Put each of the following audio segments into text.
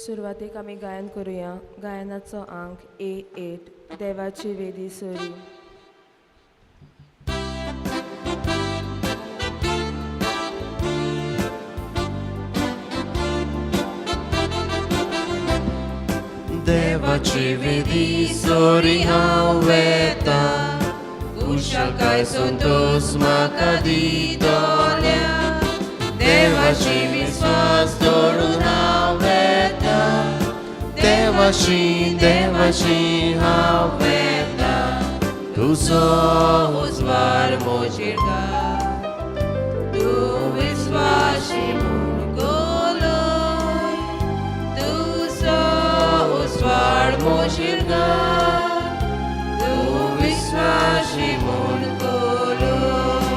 सुरवातेक आमी गायन करुया. गायनाचो अंक A8 देवाची वेदी सोरी. देवाची वेदी सोरी हांव वेता, कुशल काय संतोष म्हाका दितोल्या. देवाची विश्वास दवरून हांव वेता, देवाची हांव वेता. तुजो उजवाड म्हजेर घाल, तूं विश्वासी म्हूण गोलोय. तुजो उजवाड म्हजेर घाल, तूं विश्वासी म्हूण गोलोय.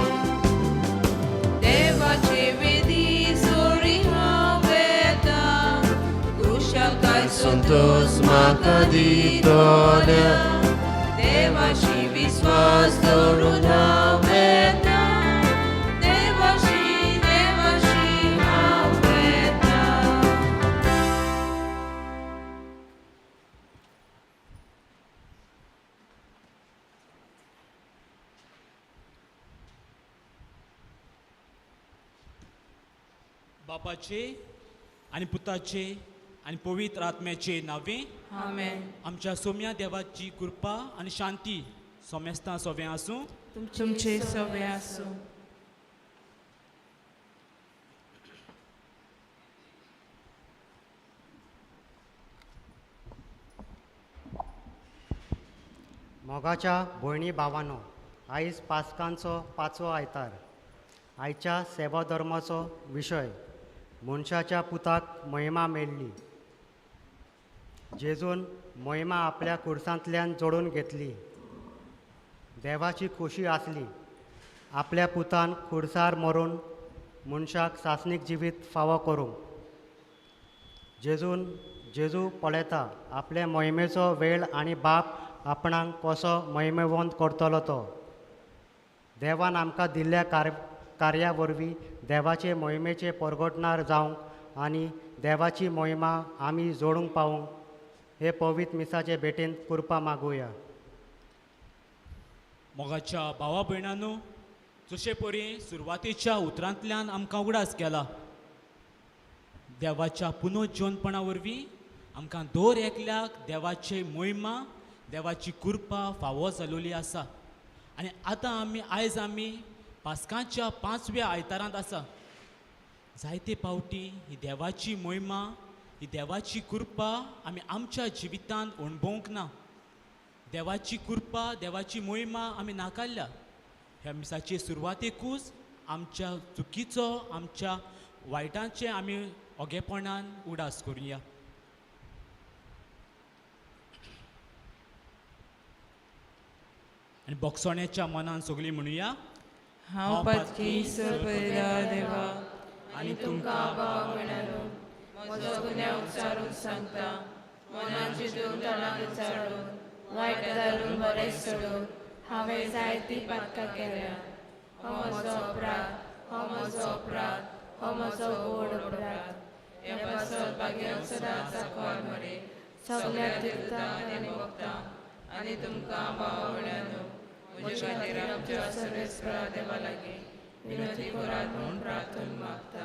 देवाची वेदी सोरी हांव वेता, कुशलकाय संतोष म्हाका दितोल्या. देवाची विश्वास दवरून हांव वेता, देवाची हांव वेता. बापाचे आणि पुताचे आणि पवित्र आत्म्याचे नावे आमेन. आमच्या सोम्या देवाची कृपा आणि शांती सोमेस्तां सोबे आसूं. तुमचे सवे आसूं. मोगाच्या भयणी भावांनो, आयज पास्कांचो 5वो आयतार. आयच्या सेवा धर्माचो विशय मनशाच्या पुताक महिमा मेळ्ळी. जेजून महिमा आपल्या खुर्सांतल्यान जोडून घेतली. देवाची खोशी आसली आपल्या पुतान खुर्सार मरून मनशाक सासणीक जिवीत फावो करूंक. जेजू पळयता आपल्या मोहिमेचो वेळ आनी बाप आपणाक कसो मोहिमेवंत करतलो तो. देवान आमकां दिल्ल्या कार्या वरवीं देवाचे मोहिमेचे परगटणार जावंक आनी देवाची मोहिमा आमी जोडूंक पावूंक हे पवित्र मिसाचे भेटेन कृपा मागुया. मोगाच्या भावा भयणांनो, जशे परी सुरवातेच्या उतरांतल्यान आमकां उगडास केला. देवाच्या पुनर्जीवनपणा वरवीं आमकां दर एकल्याक देवाची मोहिमा, देवाची कृपा फावो जालोली आसा. आनी आतां आयज आमी पास्कांच्या 5व्या आयतारांत आसा. जायते पावटी ही देवाची मोहिमा, ही देवाची कृपा आमी आमच्या जिवितांत अणभवूंक ना. देवाची कृपा, देवाची मोहिमा आमी नाकारल्या. ह्या मिसाचे सुरवातेकूच आमच्या चुकीचो, आमच्या वायटांचे आमी ओगेपणान उडास करुया. आनी बोगसोण्याच्या मनान सगळीं म्हणुया. हांव पातकी पयला देवा आनी तुमकां भाव म्हणालो. म्हजो गुन्यांव उच्चारून सांगता, मनान चिंतून तोंडान उच्चारून वायट धरून बरें सोडून हांवें जायतीं पातकां केल्या. हो म्हजो अपराध, हो म्हजो अपराध, हो म्हजो व्हड अपराध. हे पासत भाग्याक सदांच सांकवार मरे सगळ्या तीर्थांत आनी भक्तांक आनी तुमकां भाव म्हणालो. म्हजे खातीर आमच्या सर्वेस्परा देवा लागीं विनंती करात म्हूण प्रार्थना मागता.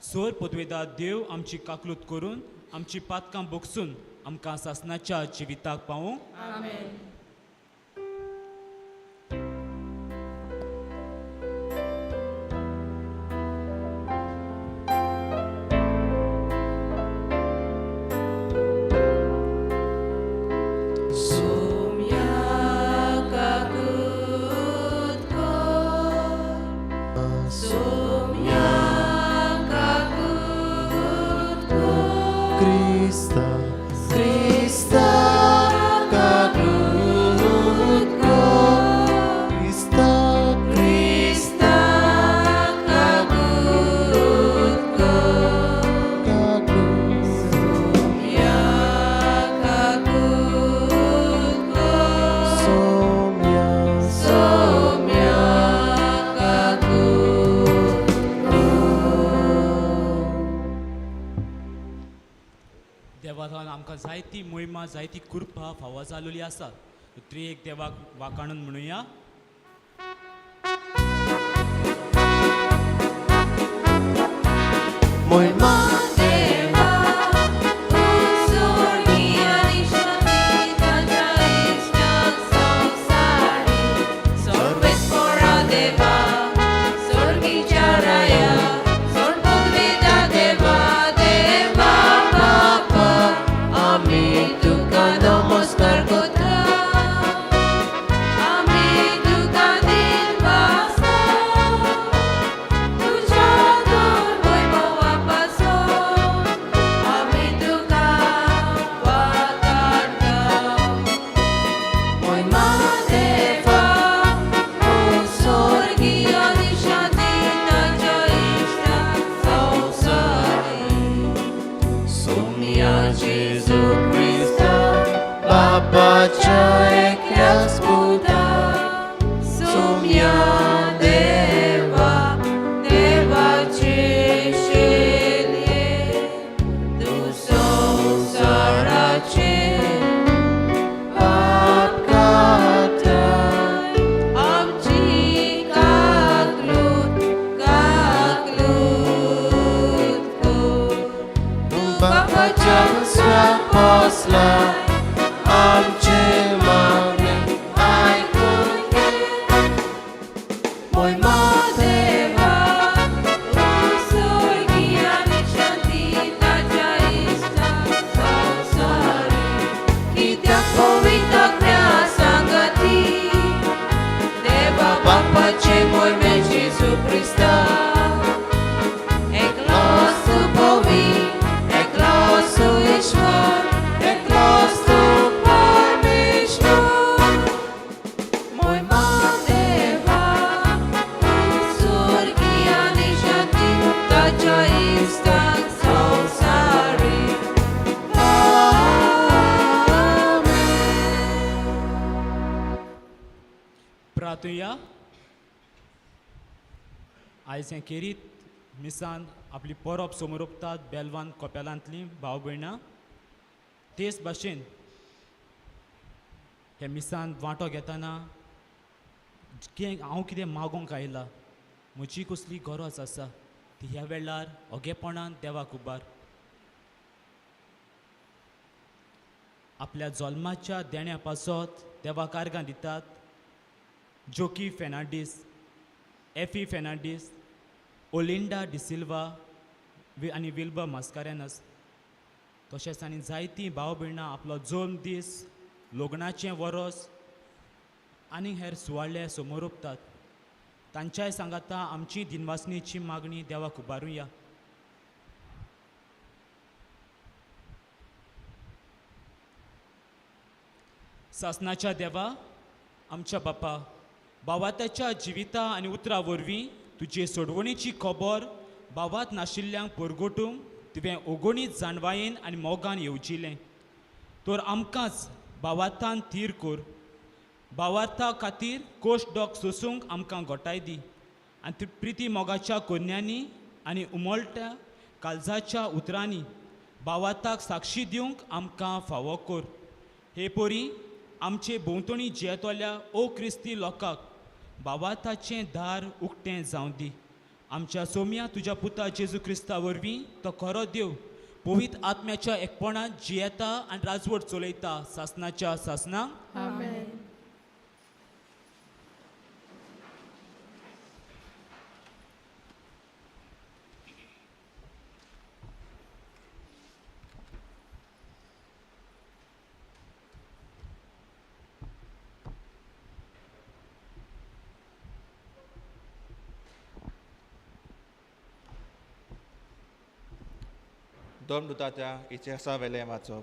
सोर पदवेदार देव आमची काकलूत करून आमची पातकां बोगसून आमकां सासणाच्या जिविताक पावूं. आमेन. Krista, Krista, आमकां जायती मोहिमा जायती कृपा फावो जालोली आसा. त्रिएक देवाक वाखाणून म्हणुया. Moima Deva, Sorgia Nishati, Taja Ishta, Samsari, Sorbet Pora Deva, Sorgi Charaya, Sorbodvida Deva, Deva Papa, Ami Tuka Namaskar Kota, Ami Tuka Dilvasa, Tuja Baca ekras Buddha, Sumya Deva, Deva Ceshelye, Tu Sarace, Apkata, Amci Kaklut, Bapa Jamswa Posla, Amce Mame, Ai Moima Deva, Sorgia Nishanti, Taja Ishta, Samsari, Kitya Povita Knya Sangati, Deva Bapa Ce Moime Jesu Krista, Eklosu Povi, Eklosu Ishwar, Eklosu प्रार्थुया. आयज हें केरीत मिसान आपली परब समोर ओपतात बेलवान कोपेलांतलीं भाव भयणां. तेच भाशेन हे मिसान वांटो घेतना हांव कितें मागोंक आयला, म्हजी कसली गरज आसा ती ह्या वेळार ओगेपणान देवाक उबार. आपल्या जल्माच्या देण्या पासत देवाक आर्गां दितात. जोकी फेर्नांडीस, एफी फेर्नांडीस, ओलिंडा डिसिल्वा आनी विल्बर मास्कारेनस. तशेंच आनी जायतीं भाव भयणां आपलो जल्म दीस, लग्नाचें वरस आनी हेर सुवाळे समोर ओपतात. तांच्याय सांगाता आमची दिनवासनेची मागणी देवाक उबारुया. सासनाच्या देवा, आमच्या बापा, भावाताच्या जिविता आनी उतरां वरवीं तुजे सोडवणेची खबर भावात नाशिल्ल्यांक परगटूंक तुवें ओगोणीत जाणवायेन आनी मोगान येवजिलें. तर आमकांच भावार्थान थीर कर. भावार्था खातीर कोश्ट दोग सोसूंक आमकां घोटाय दी. आनी प्रिती मोगाच्या कोन्यांनी आनी उमळट्या काळजाच्या उतरांनी भावार्थाक साक्षी दिवंक आमकां फावो कर. हे पोरी आमचे भोंवतणी जियेतोल्या ओ क्रिस्ती लोकांक भावार्थाचें दार उक्तें जावं दी. आमच्या सोम्या तुज्या पुता जेजू क्रिस्ता वरवीं तो खरो देव पवित्र आत्म्याच्या एकपणांत जियेता आनी राजवट चलयता सासनाच्या सासनाक. आमेन. धर्मदुताच्या इतिहासा वेले वाचप.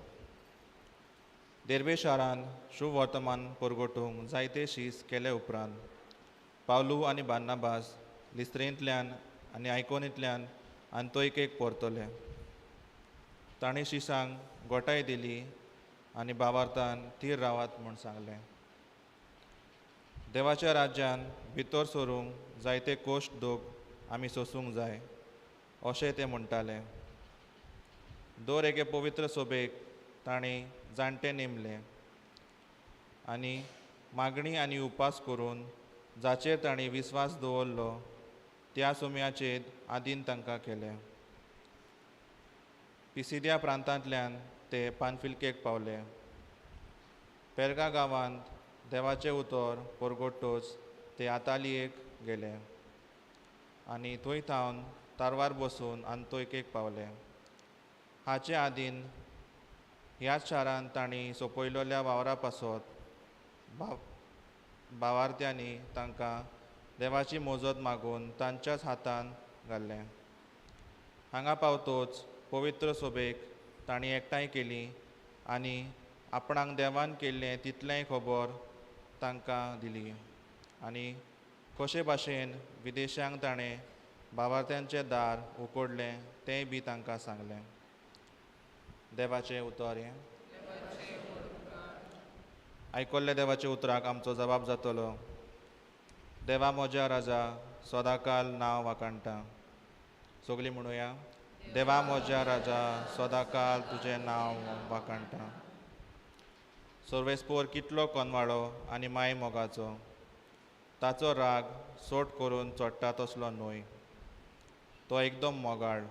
देर्बे शारान शुभ वर्तमान परगटूंक जायते शीस केले उपरांत पावलू आनी बार्नाबास लिस्त्रेंतल्यान आनी आयकोनींतल्यान आंतोयकेक परतले. तांणी शिसांक गोटाय दिली आनी भावार्थान थीर रावात म्हूण सांगलें. देवाच्या राज्यान भितर सरूंक जायते कोश्ट दोग आमी सोसूंक जाय अशें ते म्हणटाले. दर एके पवित्र सोबेक ताणी जाणटे नेमले आनी मागणी आनी उपास करून जाचेर ताणी विस्वास दवरलो त्या सुमयाचेर आदीन तांकां केले. पिसिदिया प्रांतांतल्यान ते पानफिल्केक पावले. पेरगा गांवांत देवाचे उतर परगोट्टूच ते आतालियेक गेले आनी थंय थावन तारवार बसून आंतोयकेक पावले. हाचे आदीन ह्याच शारांत तांणी सोंपयलोल्या वावरा पासत भावार्थ्यांनी तांकां देवाची मोजत मागून तांच्याच हातान घाल्लें. हांगा पावतोच पवित्र सोबेक तांणी एकठांय केली आनी आपणाक देवान केल्लें तितलेंय खबर तांकां दिली आनी कशे भाशेन विदेशांक ताणें भावार्थ्यांचें दार उकडलें तेंय बी तांकां सांगलें. देवाचें उतर हें. आयकल्ल्या देवाच्या उतराक आमचो जबाब जातलो. देवा म्हज्या राजा सदाकाल नांव वाकाणटा. सगळीं म्हणुया. देवा म्हज्या राजा सदाकाल तुजें नांव वाकाणटा. सर्वेस्पोर कितलो कोनवाळो आनी माय मोगाचो, ताचो राग सोट करून चोडटा तसलो न्हय. तो एकदम मोगाळ.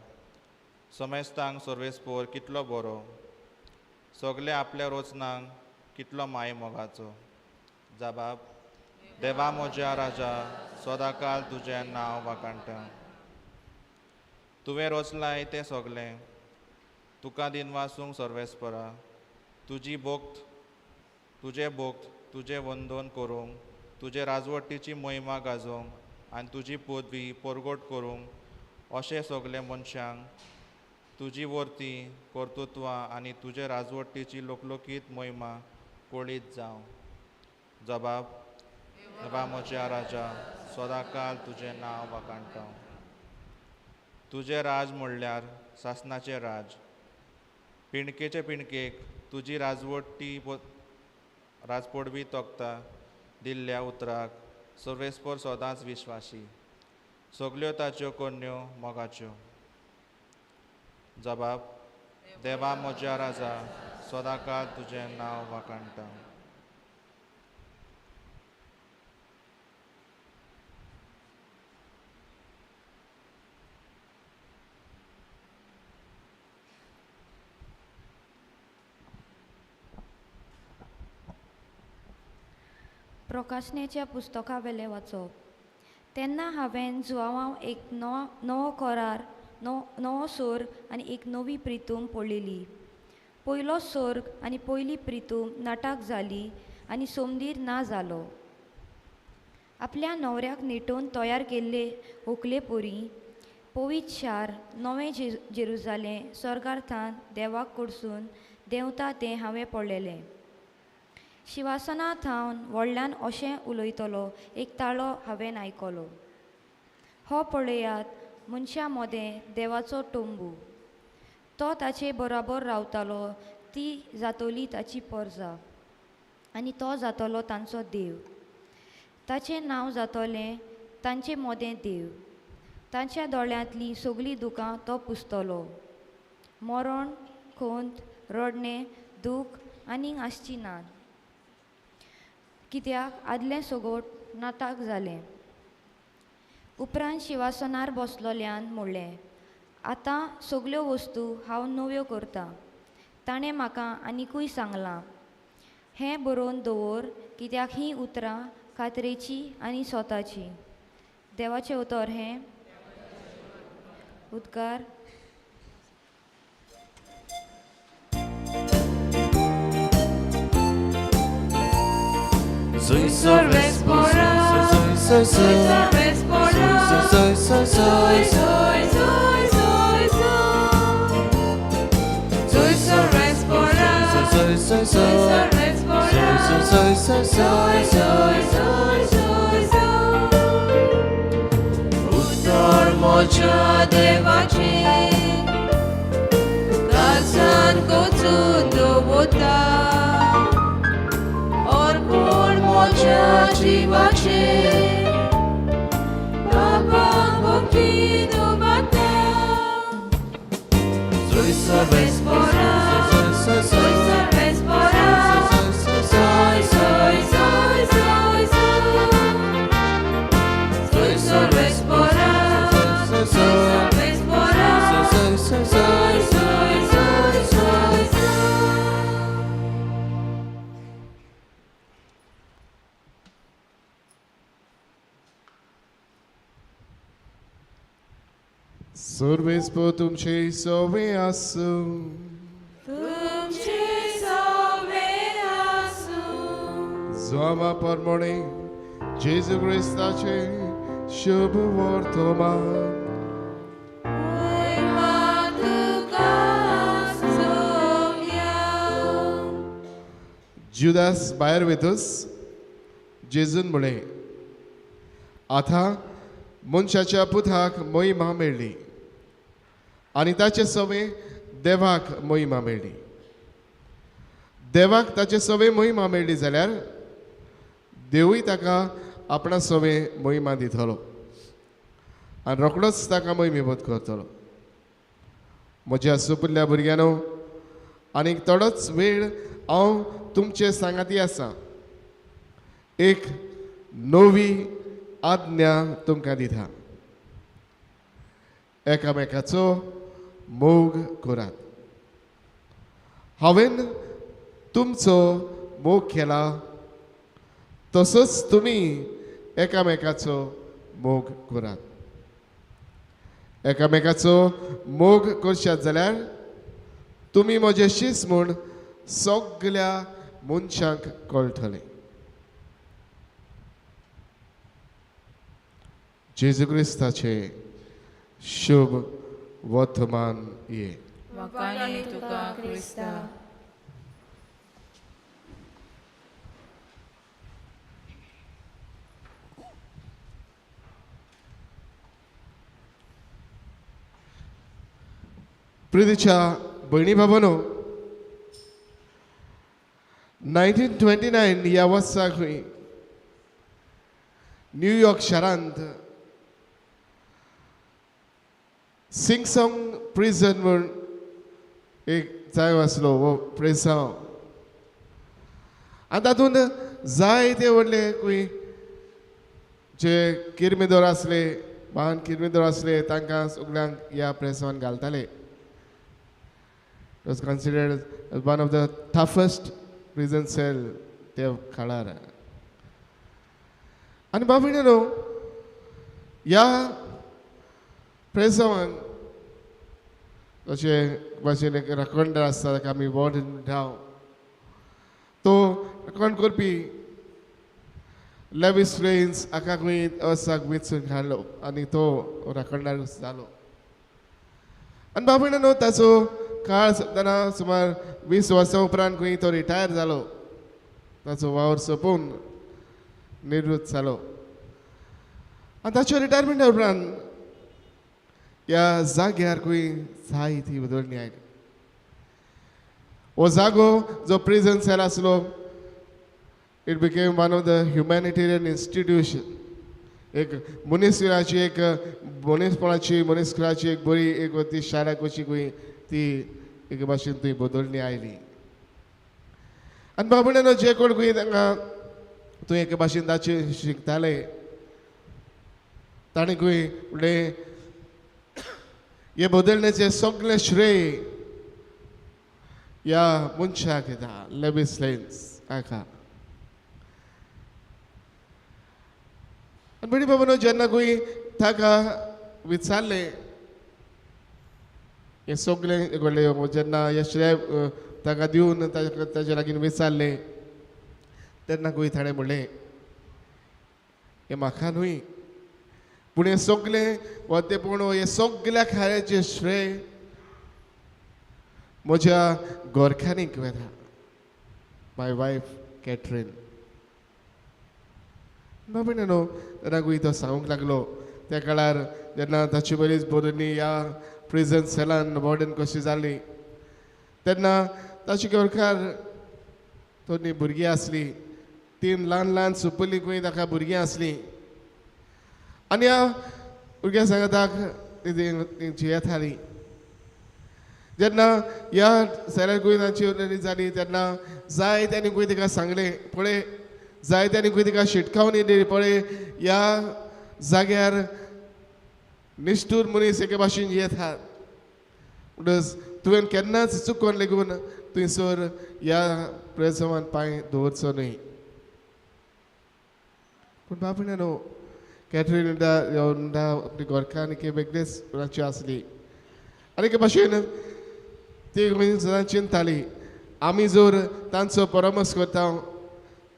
समेस्तांक सर्वेस्पोर कितलो बरो, सगले आपल्या रोचनांक कितलो माय मोगाचो. जबाब. देवा म्हज्या राजा सदाकाल तुजें नांव वाकाणटा. तुवें रोचलाय तें सगलें तुका दिनवासूंक सर्वेस्परा. तुजें भोक्त तुजें वंदन करूंक, तुजे राजवटीची महिमा गाजोवंक आनी तुजी पदवी परगोट करूंक अशें सगले मनशांक तुजी वर्ती कर्तृत्वां आनी तुजे राजवटीची लोकलोकीत महिमा कळीत जावं. जबाब. देवा म्हज्या राजा सदाकाल तुजें नांव वाकाणटा. तुजें राज म्हणल्यार सासणाचें राज. पिणकेचे पिणकेक तुजी राजपोडवी तोखता दिल्ल्या उतराक सर्वेस्पर सदांच विश्वासी. सगल्यो ताच्यो कन्यो मोगाच्यो. जबाब. देवा म्हज्या राजा सदाकाल तुजें नांव वाकाणटा. प्रकाशनेच्या पुस्तका वेले वाचप. तेन्ना हांवें जुवांव एक नवो करार, नवो स्वर्ग आनी एक नवी प्रितूम पळयली. पयलो स्वर्ग आनी पयली प्रितूम नाटाक जाली आनी सोमदीर ना जालो. आपल्या न्हवऱ्याक न्हेटोवन तयार केल्ले व्हंकले पोरी पवित्र शार नवें जेरुजालेम स्वर्गार्थान देवाक कडसून देंवता तें हांवें पळयलें. शिवासनांत हांव व्हडल्यान अशें उलयतलो एक ताळो हांवें आयकलो. हो पळयात मनशा मोदें देवाचो टोंबू. तो ताचे बरोबर रावतालो. ती जातली ताची परजा आनी तो जातलो तांचो देव. ताचें नांव जातलें तांचे मोदें देव. तांच्या दोळ्यांतलीं सगळीं दुखां तो पुसतलो. मरण, खोंत, रडणें, दूख आनीक आसची नात, कित्याक आदलें सगोट नाटाक जालें. उपरांत शिवासनार बसलोल्यान म्हणलें, आतां सगल्यो वस्तू हांव नव्यो करतां. ताणें म्हाका आनिकूय सांगलां, हें बरोवन दवर, कित्याक हीं उतरां खात्रेची आनी स्वताची. देवाचें उतर हें. उद्गार. Soy sorvespora, soy sorvespora, soy soy sorvespora, उतर मोच्या देवाची काळजान कोचून दवरता. मोच्या जिवाचे बाबा भक्ती दुबाता. Soy sorvespora, soy सर्वेस्पो तुमचे सवे आसूं तुमचे सवे आसूं जोमा परमणे जेजू क्रिस्ताचे शुभ वर्तमान महिमा तुका सोंग्या जुदास भायर वेतूस जेजून म्हणे आतां मनशाच्या पुताक महिमा मेळ्ळी आनी ताचे सवे देवाक महिमा मेळ्ळी. देवाक ताचे सवे महिमा मेळ्ळी जाल्यार देवूय ताका आपणा सवे महिमा दितलो आनी रोखडोच ताका महिमेबोध करतलो. म्हज्या सुपुल्ल्या भुरग्यांनो, आनीक थोडोच वेळ हांव तुमचे सांगाती आसा. एक नवी आज्ञा तुमकां दिता. एकामेकाचो मोग करात. हांवें तुमचो मोग केला तसोच तुमी एकामेकाचो मोग करात. एकामेकाचो मोग करशात जाल्यार तुमी म्हजे शीस म्हूण सगळ्या मनशांक कळटलें. जेजू क्रिस्ताचे शुभ वर्तमान ये. वकानी तुका क्रिस्ता. प्रितीच्या भयणी बाबांनो, 1929 ह्या वर्साक न्यूयॉर्क शारांत सिंगसॉंग प्रिजन म्हूण एक जागो आसलो, वो प्रेसांव. आनी तातूंत जायते व्हडले जे किरमेदोर आसले, महान किरमेदोर आसले, तांकां सगळ्यांक ह्या प्रेसांवान घालताले. It was considered as one of the toughest prison cell ते काळार. आनी बाबीनो, ह्या प्रेसांवान अशे भाशेन एक राखणदार आसता, ताका आमी वॉर्डन म्हणटाव. तो राखण करपी लेविस फ्रेन्स हाका खंय असाक वेचून हाडलो आनी तो राखणदार जालो. आनी बाबीनो, ताचो काळ सोंपतना सुमार 20 वर्सां उपरांत खंय तो रिटायर जालो. ताचो वावर सोंपून निवृत्त जालो. आनी ताच्या रिटायरमेंटा उपरांत ह्या जाग्यार खंय जायती बदलणी आयली. हो जागो जो प्रिजन सेल आसलो, it became one of the humanitarian institution. एक मनीसपणाची एक मनीसपणाची एक बरी एक ती शाळा कशी खंय ती एक भाशेन थंय बदलणी आयली. आनी बाबड्यानो, जे कोण खंय तांकां थंय एके भाशेन ताचे शिकताले, ताणें खंय म्हणलें हे बदलण्याचे सगळे श्रेय ह्या मनशाक येता, लेविस फ्रेन्स हाका. आनी बरी बाबा, जेन्ना खंय ताका विचारलें हे सगळें व्हडले, जेन्ना हे श्रेय ताका दिवन ताचे लागीं विचारलें, तेन्ना खंय ताणें म्हणलें हे म्हाका न्हय, पूण हे सगळें वतेपूण हे सगळ्या खाऱ्याचे श्रेय म्हज्या गोरखानीक वेता, माय वायफ कॅथरीन. बाबा न्हू, तेन्ना खंय तो सांगूंक लागलो त्या काळार जेन्ना ताची बरीच बरोवनी ह्या प्रिजन सेलान वॉर्डन कशी जाली, तेन्ना ताची गोरकार दोनी भुरगीं आसलीं. 3 ल्हान सुपुली खंय ताका भुरगीं आसलीं. आनी ह्या भुरग्या सांगताक जियेताली. जेन्ना ह्या सेलार खंय तांची उलयली जाली, तेन्ना जायत्यांनी खंय तिका सांगलें, पळय जायत्यांनी खंय तिका शिटकावणी दिली, पळय ह्या जाग्यार निश्ठूर मनीस एके भाशेन येतात, म्हणटच तुवें केन्नाच चुकोवन लेगून थंयसर ह्या प्रेसवान पांय दवरचो न्हय. पूण बाबड्यानो, कॅथरीन आपली गोरखान की वेगळीच राची आसली आनी के भाशेन ती सदां चिंताली आमी जर तांचो परामर्श करता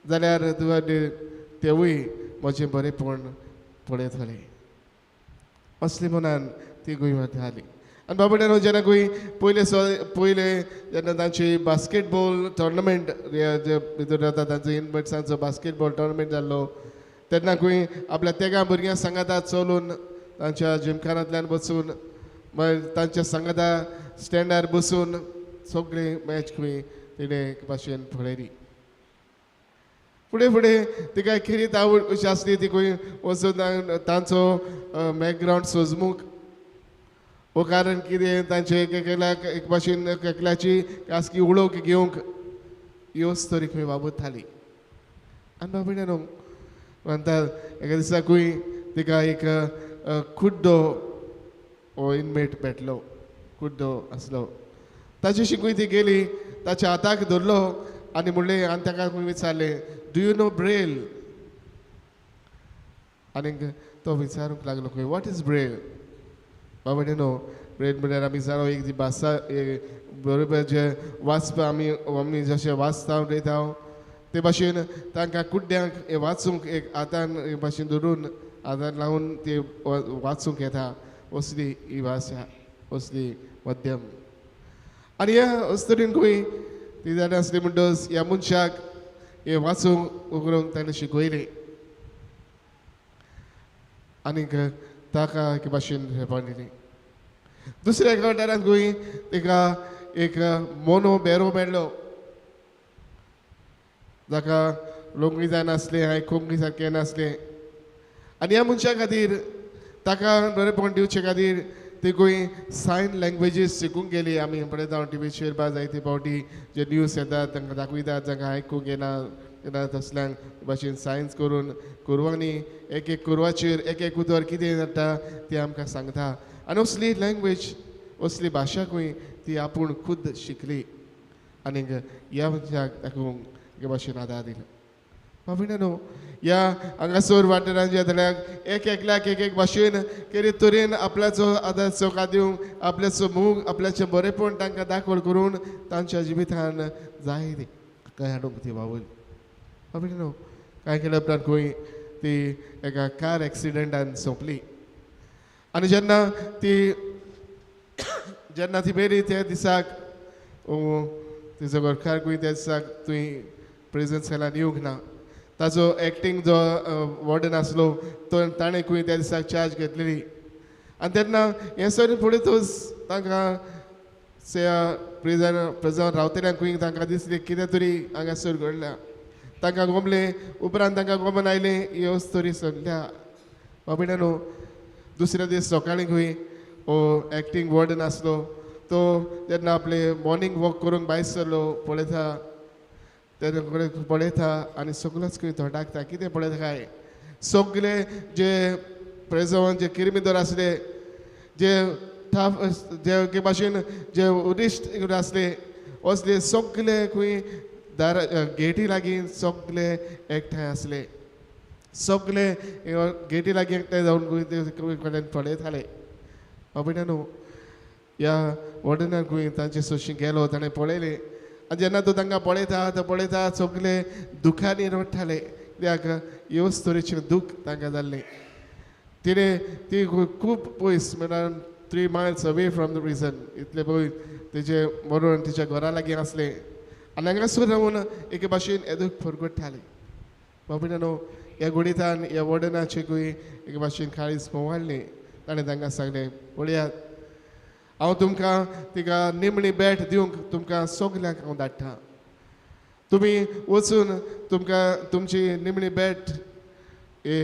जाल्यार तेवूय म्हजें बरेंपण पळयतले असले मनान ती गोंय वताली आनी बाबड्यान जेन्ना गोंय पयले जेन्ना तांची बास्केटबॉल टोर्नामेंट भितर जाता तांचो इनमेट्सांचो बास्केटबॉल टोर्नामेंट जाल्लो तेन्ना गोंय आपल्या तेगा भुरग्यां सांगाता चलून तांच्या जिमखानांतल्यान बसून मागीर तांच्या सांगाता स्टँडार बसून सगळे मॅच खंय तिणें भाशेन पळयली फुडें फुडें तिका खेरीत आवड कशी आसली ती खंय वचून तांचो बॅकग्रावंड सोजमूक हो कारण कितें तांचे एकल्याक एक भाशेन एकल्याची कासकी उडोवंक घेवंक ह्योच तरी खंय वावुरताली आनी बाबड्यान म्हणटा एका दिसा खंय तिका एक कुड्डो हो इनमेट मेळटलो कुड्डो आसलो ताचे शिकूय ती गेली ताच्या हाताक धरलो आनी म्हणलें आनी ताका खंय विचारलें डू यू नो ब्रेल आनीक तो विचारूंक लागलो खंय वॉट इज ब्रेल बाबा न्हू ब्रेल म्हळ्यार आमी जाणो एक ती भासा बरोबर जे वाचपा आमी जशें वाचता उलयता ते भाशेन तांकां कुड्ड्यांक हें वाचूंक एक हातान हे भाशेन धरून हातान लावन ते वाचूंक येता असली ही भाशा असली मध्यम आनी ह्या तरेन खंय ती जाणा आसली म्हणटच ह्या मनशाक हे वाचूंक उगडूंक ताणें शिकयलें आनीक ताका एके भाशेन हेपण दिली दुसऱ्या एका वाठारांत खंय तिका एक मोनो बेरो मेळ्ळो जाका लोंगी जायनासलें आयकूंक सारकें नासलें आनी ह्या मनशा खातीर ताका बरेपण दिवचे खातीर ती खंय सायन लँग्वेजीस शिकूंक गेली आमी पळयता टिवीचेर बा जायते फावटी जे न्यूज येतात तांकां दाखयतात जांकां आयकूंक येना तसल्यांक भाशेन सायन्स करून कुरवांनी एक एक कुरवाचेर एक एक उतर कितें जाता तें आमकां सांगता आनी असली लँग्वेज असली भाशा खंय ती आपूण खुद शिकली आनीक ह्या मनशाक दाखोवंक हे भाशेन आदार दिलो बाबीना न्हू ह्या हांगासर वाठारांत जे जाल्यार एक एकल्याक एक एक भाशेन कितें तरेन आपल्याचो आदार चौका दिवंक आपल्याचो मोग आपल्याचें बरेपण तांकां दाखोवन करून तांच्या जिवितान जाय काय हाडूंक ती वावूर बाबीना न्हू कांय केल्या उपरांत खंय ती एका कार एक्सिडेंटान सोंपली आनी जेन्ना ती मेली त्या दिसाक तिजो घरकार खंय त्या दिसाक थंय प्रिजन सेलान येवंक ना ताजो एक्टींग जो वॉर्डन आसलो तो ताणें खंय त्या दिसाक चार्ज घेतलेली आनी तेन्ना हें सगळें पळयतूच तांकां प्रिजन रावतल्यांक खंय तांकां दिसलें कितें तरी हांगासर घडल्या तांकां गोमलें उपरांत तांकां गोमन आयलें ह्यो स्टोरी सगल्या बाबड्या न्हू दुसऱ्या दीस सकाळीं खंय हो एक्टींग वॉर्डन आसलो तो जेन्ना आपले मॉर्निंग वॉक करूंक भायर सरलो पळयता तेन्ना पळयता आनी सगळोच खंय थोडाकता कितें पळयता काय सगळे जे प्रेजन जे किरमिदोर आसले जे भाशेन जे उरिश्ट आसले असले सगळे खंय गेटी लागीं सगळे एकठांय आसले सगळे गेटी लागीं एकठांय जावन खंय कडेन पळयताले बाबड्या न्हू ह्या वॉर्डनान खंय तांचे सोशी गेलो ताणें पळयलें आनी जेन्ना तो तांकां पळयता सगळे दुखांनी रडटाले कित्याक ह्योच तरेचें दूख तांकां जाल्लें ती खूब पयस म्हळ्यार 3 miles away from the prison इतले पळय तेजें मरण तिच्या घरा लागीं आसलें आनी हांगासर रावन एके भाशेन हें दूख फरगडटालें बाबड्या न्हू ह्या घडयेंतल्यान ह्या वॉर्डनाचें खंय एके भाशेन काळीज मोवाळ्ळें ताणें तांकां सांगलें पळयात हांव तुमकां तिका निमणी बॅट दिवंक तुमकां सगल्यांक हांव धाडटां तुमी वचून तुमकां तुमची निमणी बॅट हे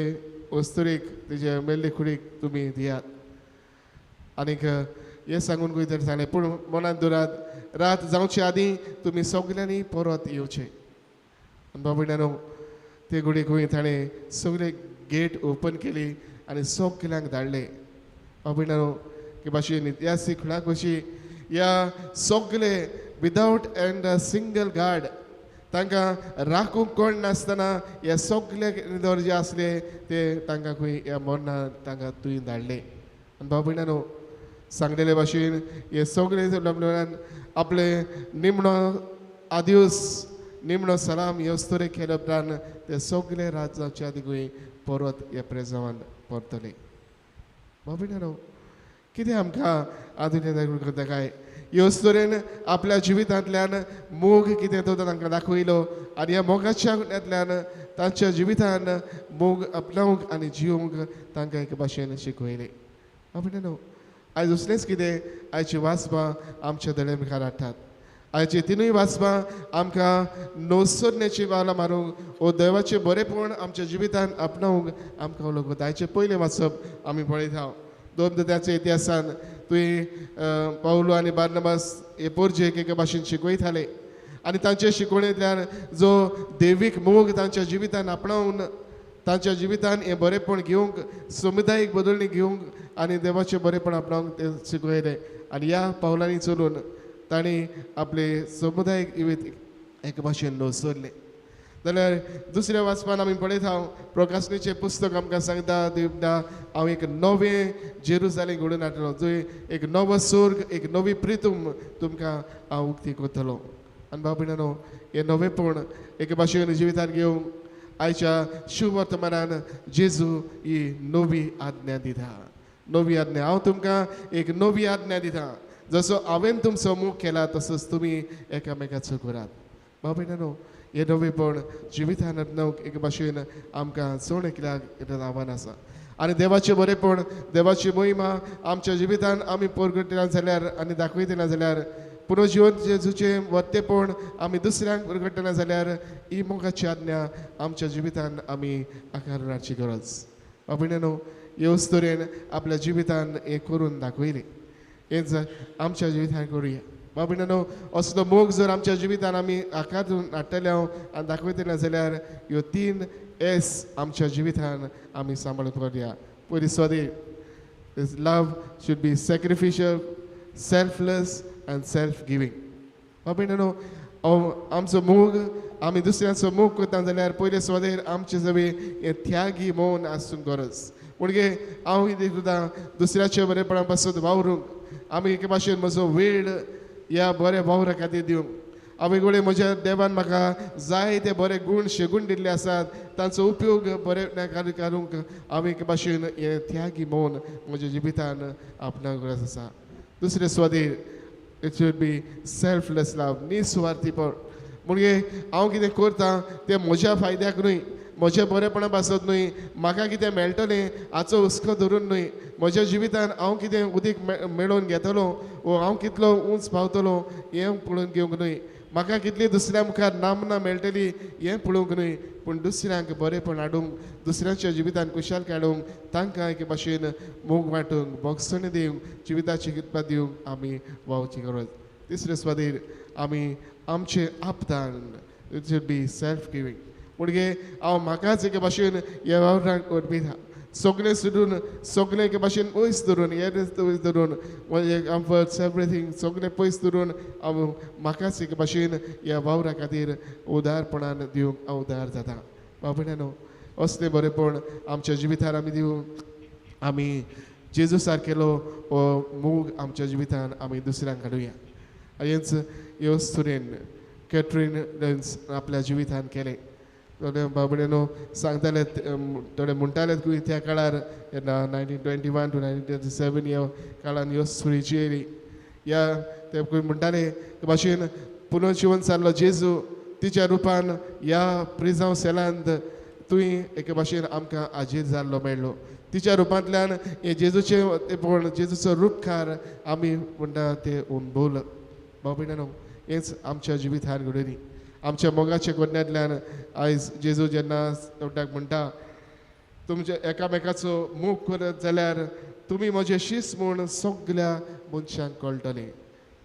वस्तुरीक तेजे मेल्ले कुडीक तुमी दियात आनीक हें सांगून खंय तरी सांगलें पूण मनांत दवरात रात जावचे आदीं तुमी सगल्यांनी परत येवचें आनी बाबड्या न्हू ते घडी खंय ताणें सगळे गेट ओपन केली आनी सगल्यांक धाडले बाबड्या न्हू के भाशेन इतिहासीक खणाक कशी ह्या सगळे विदावट एंड सिंगल गार्ड तांकां राखूंक कोण नासतना हे सगळे निदर जे आसले ते तांकां खंय ह्या मरणान तांकां तुवें धाडले. आनी भाव भयणानो, सांगलेले भाशेन हे सगळे लग्नान आपले निमणो आदिवस निमणो सलाम ह्यो केले उपरांत ते सगळे राज्याच्या दिगूय परत हे प्रेजावान परतले. भाव भयणानो, कितें आमकां आदुनी करता काय ह्यो तरेन आपल्या जिवितांतल्यान मोग कितें तो तांकां दाखयलो आनी ह्या मोगाच्या गुण्यातल्यान तांच्या जिवितान मोग आपणावंक आनी जिवंक तांकां एक भाशेन शिकयले. भयणानो, आयज असलेंच कितें आयची वाचपां आमच्या दोळे मुखार हाडटात. आयची तिनूय वाचपां आमकां नवसोदण्याची वाला मारूंक वो देवाचें बरेपण आमच्या जिवितान आपणावंक आमकां उलोवंक. आयचें पयलें वाचप आमी पळयता दोन त्याच्या इतिहासान तुवें पावलो आनी बार्नबास हे पोरजेक एके भाशेन शिकयताले आनी तांचे शिकवणेंतल्यान जो देवीक मोग तांच्या जिवितान आपणावन तांच्या जिवितान हें बरेपण घेवंक समुदायीक बदलणी घेवंक आनी देवाचें बरेपण आपणावंक ते शिकयलें. आनी ह्या पावलांनी चलून तांणी आपले समुदायीक जिवीत एक भाशेन नवसरलें. जाल्यार दुसऱ्या वाचपान आमी पळयता प्रकाशनेचें पुस्तक आमकां सांगता दिवता हांव एक नवें जेरुजालेम घडोवन हाडटलो, जंय एक नवो स्वर्ग एक नवी प्रितूम तुमकां हांव उक्ती करतलो. आनी भाव भयणानो, हें नवेंपण एके भाशेन जिवितान घेवंक आयच्या शुभ वर्तमानान जेजू ही नवी आज्ञा दिता. नवी आज्ञा हांव तुमकां एक नवी आज्ञा दिता. जसो हांवें तुमचो मोग केला तसोच तुमी एकामेकाचो करात. भाव भयणानो, हे नवेंपण जिवितान हाडूंक एक भाशेन आमकां चड एकल्याक आव्हान आसा. आनी देवाचें बरेपण देवाची मोहिमा आमच्या जिवितान आमी परगटिना जाल्यार आनी दाखयतना जाल्यार पुनर्जीवन जेजूचें वर्तेपण आमी दुसऱ्यांक परगटना जाल्यार ही मोगाची आज्ञा आमच्या जिवितान आमी आकारून हाडची गरज. भयणानो, ह्योच तरेन आपल्या जिवितान हें करून दाखयलें. हेंच आमच्या जिवितान करुया. भयणानो, असलो मोग जर आमच्या जिवितान आमी आकारून हाडटले आनी दाखयतले जाल्यार ह्यो 3 एस आमच्या जिवितान आमी सांबाळून करुया. पयली स्वादेर, love should be sacrificial, selfless and self giving. भयणानो, आमचो मोग आमी दुसऱ्यांचो मोग करता जाल्यार पयले स्वादेर आमचे जवळ हें त्यागी मौन आसूंक गरज. म्हणजे हांव कितें करता दुसऱ्याच्या बरेपणा पासून वावरूंक आमी एके भाशेन म्हजो वेळ ह्या बऱ्या वावरा खातीर दिवंक. हांवें गोळे म्हज्या देवान म्हाका जाय ते बरे गूण शेगूण दिल्ले आसात तांचो उपयोग बरे करूंक हांवें एके भाशेन हें त्यागी मौन म्हज्या जिवितान आपणाक गरज आसा. दुसरे स्वादेर इट शूड बी सेल्फलेस लव, निस्वार्थीपण. म्हणजे हांव कितें करतां तें म्हज्या फायद्याक न्हय, म्हज्या बरेपणा पासत न्हय, म्हाका कितें मेळटलें हाचो हुस्को धरून न्हय, म्हज्या जिवितान हांव कितें उदीक मेळोवन घेतलो वो हांव कितलो उंच पावतलो हें पळोवन घेवंक न्हय, म्हाका कितली दुसऱ्या मुखार नामना मेळटली हें पळोवंक न्हय, पूण दुसऱ्यांक बरेपण हाडूंक दुसऱ्यांच्या जिवितान कुशालकाय हाडूंक तांकां एके भाशेन मोग वांटूंक भोगसणी दिवंक जिविताची कितपत दिवंक आमी वावची गरज. तिसरे स्वादेर आमी आमचे आपतान it should be self giving. म्हणजे हांव म्हाकाच एके भाशेन ह्या वावरांक ओडपिता, सगळें सोडून सगळें एके भाशेन पयस धरून हें पयस धरून म्हणजे कम्फर्ट्स एवरीथींग सगळें पयस धरून हांव म्हाकाच एके भाशेन ह्या वावरा खातीर उदारपणान दिवंक हांव उदार जाता. भयणानो, असलें बरेपण आमच्या जिवितान आमी दिवंक आमी जेजू सारकेलो हो मोग आमच्या जिवितान आमी दुसऱ्यांक हाडुया. हेंच ह्योच तरेन कॅथरीन आपल्या जिवितान केलें. भयणानो, सांगताले थोडे म्हणटाले त्या काळार जेन्ना 1921 to 1937 ह्या काळान ह्यो सुरीची येयली ह्या ते म्हणटाले भाशेन पुनर्जीवन जाल्लो जेजू तिच्या रुपान ह्या प्रिजांव सेलांत तुवें एके भाशेन आमकां आजीर जाल्लो मेळ्ळो. तिच्या रुपांतल्यान हे जेजूचें जेजूचो रूपकार आमी म्हणटा ते अनुभवलो. भयणानो, हेंच आमच्या जिवितान घडोवनी. आमच्या मोगाच्या कोडण्यांतल्यान आयज जेजू जेन्ना तोंडाक म्हणटा तुमच्या एकामेकाचो मोग करत जाल्यार तुमी म्हजे शीस म्हूण सगळ्या मनशांक कळटलें.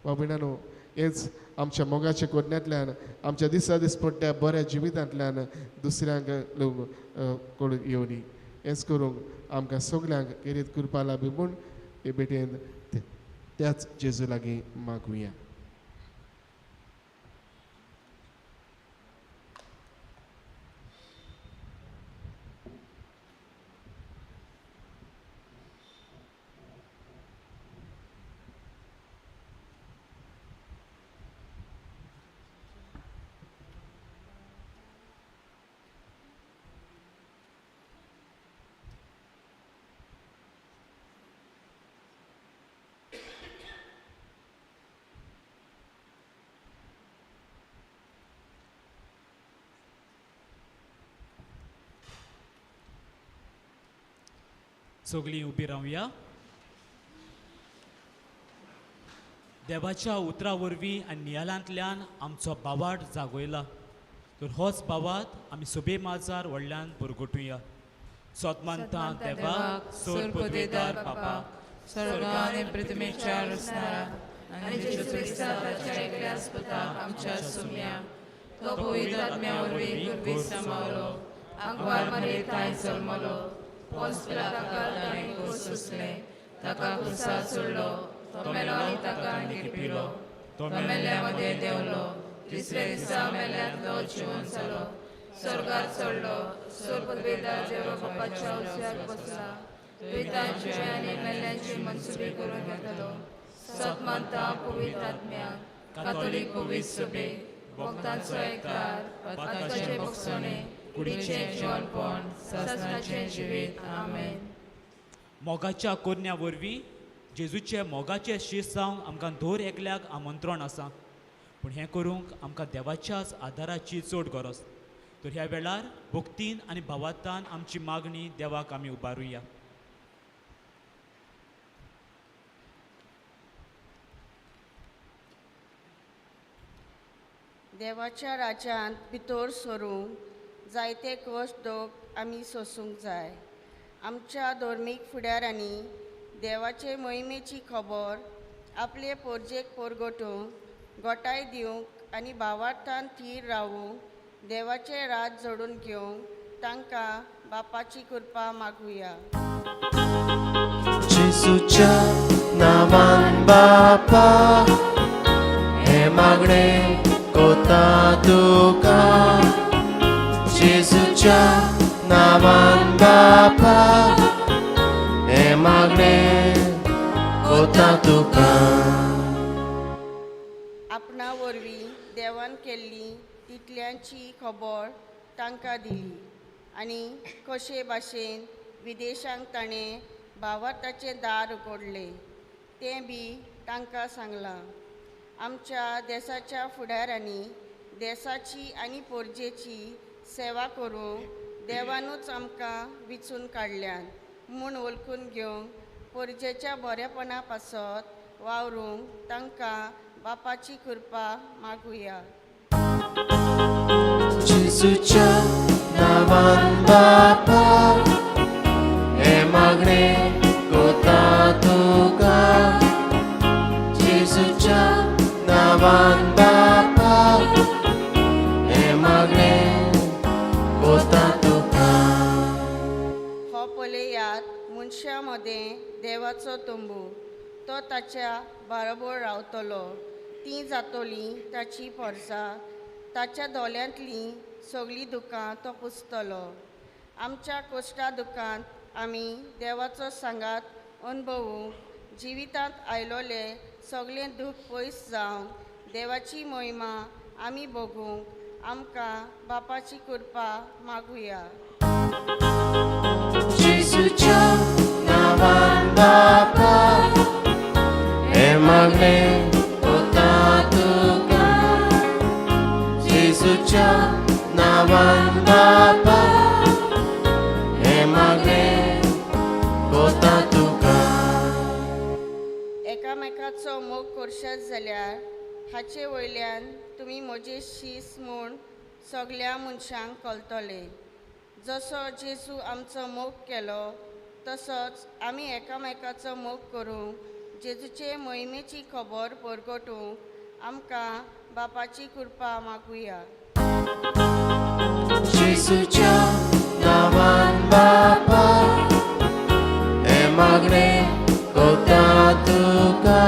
भयणानो, हेंच आमच्या मोगाच्या कोडण्यांतल्यान आमच्या दिसा दीस पडट्या बऱ्या जिवितांतल्यान दुसऱ्यांक कळून येवनी. हेंच करूंक आमकां सगळ्यांक कितें करपा लागी म्हूण हे भेटेन त्याच जेजू लागीं मागुया. सगळीं उबी रावया. देवाच्या उतरा वरवीं आनी नियालांतल्यान आमचो बावाट जागयला. तर होच बावात आमी सोबे माजार व्हडल्यान परगटुया. सोतमानता देवाक सोर पदवेदार बापाक स्वर्गा आणि पृथ्वीच्या रचणारा आणि जेजू ख्रिस्ताच्या एकल्या पुताक आमच्या सुम्या तो पवित्र आत्म्या वरवीं गुरवी सामावलो आंकवार मरेताय जल्मलो पोंस पिलाताका ताणें क्रूस सोंसलें ताका क्रूसार चडलो तो मेलो आनी ताका न्हिदपिलो तो मेल्ल्यामध्ये देंवलो तिसरे दिसा मेल्ल्यांतलो जिवन जालो स्वर्गार चडलो सोर पदवेदार देवा बापाच्या उजव्यार बसला दुयेंतांची आनी मेल्ल्यांची मनसुबी करून घेतलो सतमानता पवित्र आत्म्याक कातोलीक पवित्र सभे भक्तांचो एककार आत्म्याचे भक्षणे कुडीचे जेवणपण ससनाचे जिवीत आमेन. मोगाच्या कोरण्या वरवीं जेजूचे मोगाचे शीस जावंक आमकां दर एकल्याक आमंत्रण आसा. पूण हें करूंक आमकां देवाच्याच आदाराची चड गरज. तर ह्या वेळार भक्तीन आनी भावार्थान आमची मागणी देवाक आमी उबारुया. देवाच्या राज्यांत भितर सरूंक जायते कश्ट दोग आमी सोसूंक जाय. आमच्या धर्मीक फुडाऱ्यांनी देवाचे मोहिमेची खबर आपले पोरजेक परगटूंक गोठाय दिवंक आनी भावार्थान थीर रावूंक देवाचे राज जोडून घेवंक तांकां बापाची कृपा मागुया. जेजूच्या नांवान बापा हे मागणे कोता तुका. जेजूच्या नांवान बापा हे मागणे कोता तुका. आपणा वरवीं देवान केल्ली तितल्यांची खबर तांकां दिली आनी कशे भाशेन विदेशांक ताणें भावार्थाचें दार उगडलें तें बी तांकां सांगलां. आमच्या देशाच्या फुडाऱ्यांनी देशाची आनी पोरजेची सेवा करूंक देवानूच आमकां विचून काडल्यान म्हूण वळखून घेवंक पोरजेच्या बरेपणा पासत वावरूंक तांकां बापाची कृपा मागुया. जेजूच्या नांवान बापा हे मागणे कोता तुका. जेजूच्या नांवान बापा हे मागणे कोता तुका. हो पळयात मनशा मदें देवाचो तंबू तो ताच्या बरोबर रावतलो. ती जातली ताची परसां ताच्या दोल्यांतलीं सगळीं दुखां तो पुसतलो. आमच्या कोश्टा दुखांत आमी देवाचो सांगात अनुभवूंक जिवितांत आयलोले सगळें दूख पयस जावन देवाची महिमा आमी भोगूंक आमकां बापाची कृपा मागुया. जेजूच्या नांवान बापा हे मागणे कोता तुका. जेजूच्या नांवान बापा हे मागणे कोता तुका. एकामेकाचो मोग करशात जाल्यार हाचे वयल्यान तुमी म्हजे शीस म्हूण सगळ्या मनशांक कळटले. जसो जेजू आमचो मोग केलो तसोच आमी एकामेकाचो मोग करूंक जेजूचे मोहिमेची खबर परगटूंक आमकां बापाची कृपा मागुया. जेजूच्या नांवान बापा हे मागणे कोता तुका.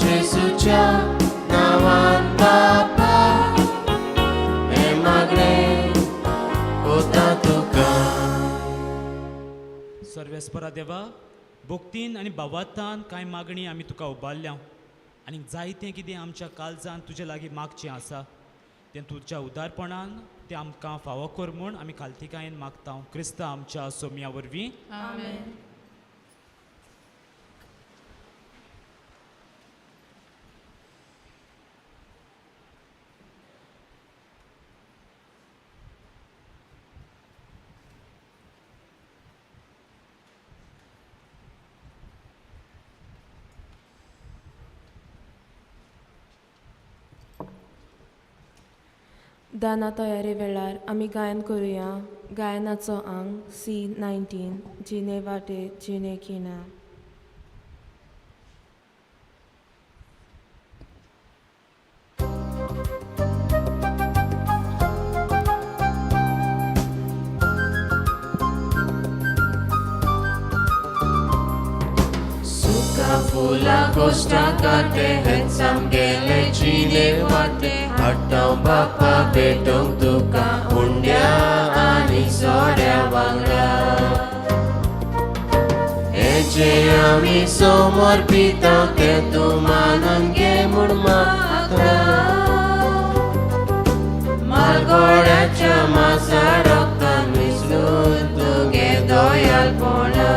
जेजूच्या नांवान बापा हे मागणे कोता तुका. सर्वेस्परा देवा भक्तीन आनी भावार्थान कांय मागणी आमी तुका उबारल्या आनी जायतें कितें आमच्या काळजान तुजे लागीं मागचें आसा तें तुज्या उदारपणान तें आमकां फावो कर म्हूण आमी खालतिकायेन मागता. क्रिस्ता आमच्या सोम्या वरवीं आमेन. दाना तयारी वेळार आमी गायन करुया गायनाचो अंग C19 जिने वाटे जिने किना. Fula costa cate het samgele chine wate hattau bappa betong tuka undya ani sorya wangla eche ami somor pita te tu manange murma malgodacha masaroktan mislun tuge doyal pona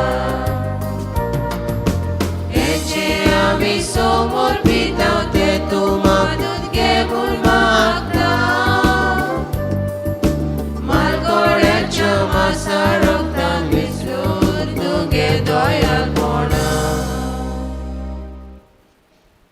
mi somor pitau te tu madut ge bulmakta malgore chama saroktan mislur tu ge doyal pona.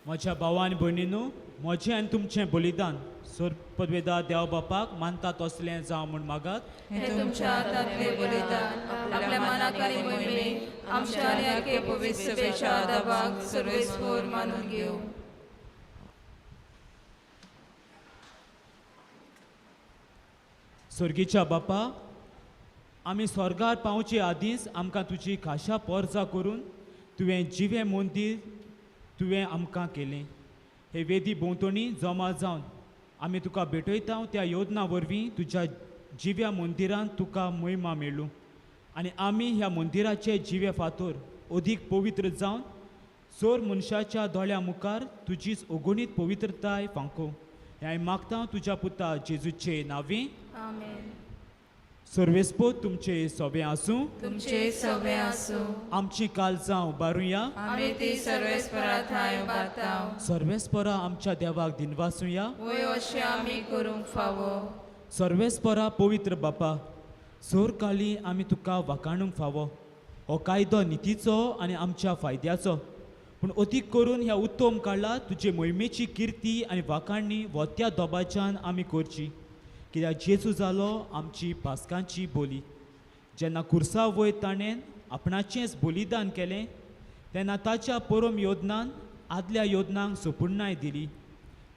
म्हज्या भावा आनी भयणीनो म्हजें आनी तुमचें बलिदान सोर पदवेदार देवा बापाक मानता तसलें जावं म्हूण मागात. हे तुमच्या हातांतले बलिदान आपल्या मनाकारी मोहिमे आमच्या आनी पवित्र सभेच्या आदाराक सर्वेस्वर मानून घेऊ. स्वर्गीच्या बापा आमी स्वर्गार पावचे आदींच आमकां तुजी खाशा पोरजा करून तुवें जिवें मंदीर तुवें आमकां केलें. हे वेदी भोंवतणी जमा जावन आमी तुका भेटयता त्या योजना वरवीं तुज्या जिव्या मंदिरांत तुका महिमा मेळूं आनी आमी ह्या मंदिराचे जिवे फातोर अदीक पवित्र जावन चोर मनशाच्या दोळ्या मुखार तुजीच अगणीत पवित्रताय फांको. हें हांवें मागता तुज्या पुता जेजूचे नांवे. आमेन. सर्वेस्पो तुमचे सोबे आसूं. तुमचे सवे आसूं. आमची काळजां उबारुया. आमी ती सर्वेस्परा थंय उबारताव. सर्वेस्परा आमच्या देवाक दिनवासुया. वय अशें आमी करूंक फावो. सर्वेस्परा पवित्र बापा सोर काळी आमी तुका वाखाणूंक फावो. हो कायदो नितीचो आनी आमच्या फायद्याचो पूण अदीक करून ह्या उत्तम काळात तुजे मोहिमेची किर्ती आनी वाखाणणी वत्या दोबाच्यान आमी करची कित्याक जेजू जालो आमची पासकांची बोली. जेन्ना कुर्सा वयर ताणें आपणाचेंच बलिदान केलें तेन्ना ताच्या परम योजनान आदल्या योजनांक सोपुर्णाय दिली.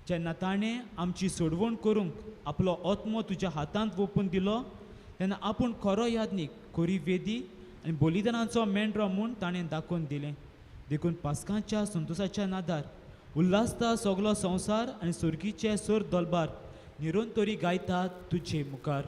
जेन्ना ताणें आमची सोडवण करूंक आपलो आत्मो तुज्या हातांत ओपून दिलो तेन्ना आपूण खरो यादनीक खरी वेदी आनी बलिदानाचो मेंढरो म्हूण ताणें दाखोवन दिलें. देखून पासकांच्या संतोशाच्या नादार उल्हासता सगलो संवसार आनी सुर्गीचे सोर दोलबार निरंतरी गायतात तुजे मुखार.